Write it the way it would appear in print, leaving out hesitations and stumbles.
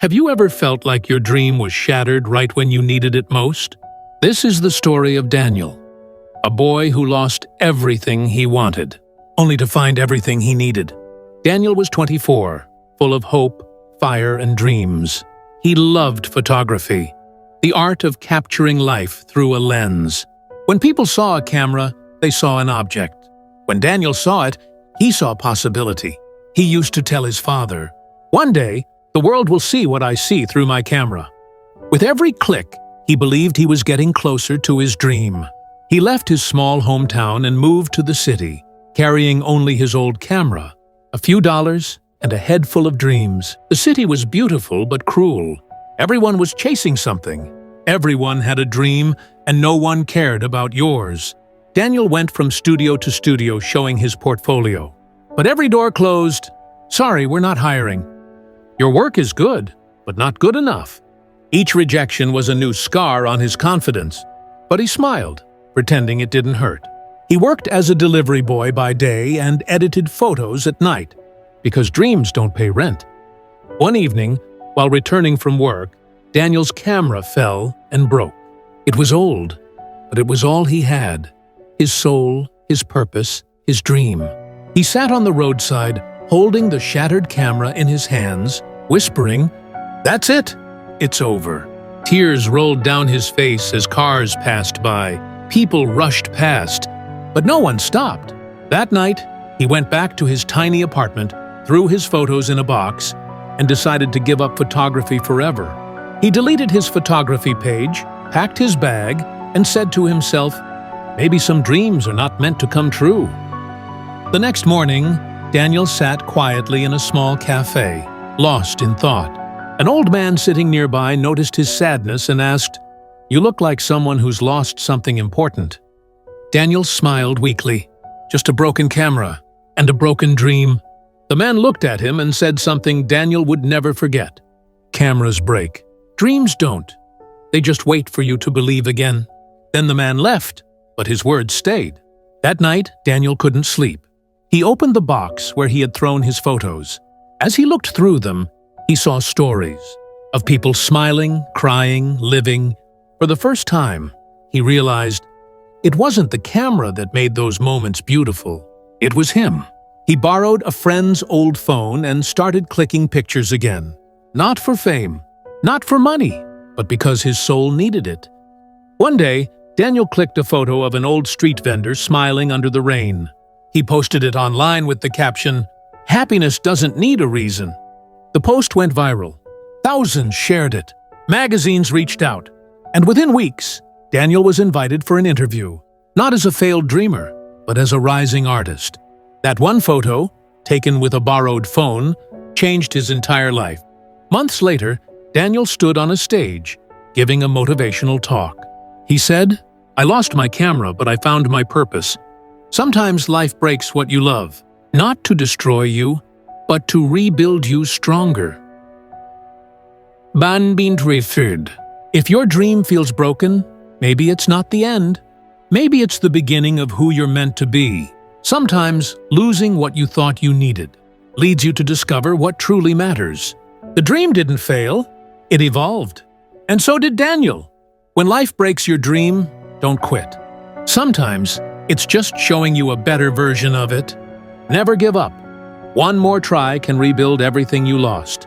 Have you ever felt like your dream was shattered right when you needed it most? This is the story of Daniel, a boy who lost everything he wanted, only to find everything he needed. Daniel was 24, full of hope, fire, and dreams. He loved photography, the art of capturing life through a lens. When people saw a camera, they saw an object. When Daniel saw it, he saw possibility. He used to tell his father, "One day, the world will see what I see through my camera." With every click, he believed he was getting closer to his dream. He left his small hometown and moved to the city, carrying only his old camera, a few dollars, and a head full of dreams. The city was beautiful but cruel. Everyone was chasing something. Everyone had a dream, and no one cared about yours. Daniel went from studio to studio showing his portfolio. But every door closed. "Sorry, we're not hiring." "Your work is good, but not good enough." Each rejection was a new scar on his confidence, but he smiled, pretending it didn't hurt. He worked as a delivery boy by day and edited photos at night, because dreams don't pay rent. One evening, while returning from work, Daniel's camera fell and broke. It was old, but it was all he had: his soul, his purpose, his dream. He sat on the roadside, holding the shattered camera in his hands, whispering, "That's it! It's over." Tears rolled down his face as cars passed by. People rushed past, but no one stopped. That night, he went back to his tiny apartment, threw his photos in a box, and decided to give up photography forever. He deleted his photography page, packed his bag, and said to himself, "Maybe some dreams are not meant to come true." The next morning, Daniel sat quietly in a small cafe, lost in thought. An old man sitting nearby noticed his sadness and asked, "You look like someone who's lost something important." Daniel smiled weakly. "Just a broken camera and a broken dream." The man looked at him and said something Daniel would never forget. "Cameras break. Dreams don't. They just wait for you to believe again." Then the man left, but his words stayed. That night, Daniel couldn't sleep. He opened the box where he had thrown his photos. As he looked through them, he saw stories of people smiling, crying, living. For the first time, he realized it wasn't the camera that made those moments beautiful. It was him. He borrowed a friend's old phone and started clicking pictures again. Not for fame, not for money, but because his soul needed it. One day, Daniel clicked a photo of an old street vendor smiling under the rain. He posted it online with the caption, "Happiness doesn't need a reason." The post went viral. Thousands shared it. Magazines reached out. And within weeks, Daniel was invited for an interview, not as a failed dreamer, but as a rising artist. That one photo, taken with a borrowed phone, changed his entire life. Months later, Daniel stood on a stage, giving a motivational talk. He said, "I lost my camera, but I found my purpose. Sometimes life breaks what you love, not to destroy you, but to rebuild you stronger." Ban bint refud. If your dream feels broken, maybe it's not the end. Maybe it's the beginning of who you're meant to be. Sometimes losing what you thought you needed leads you to discover what truly matters. The dream didn't fail, it evolved. And so did Daniel. When life breaks your dream, don't quit. Sometimes it's just showing you a better version of it. Never give up. One more try can rebuild everything you lost.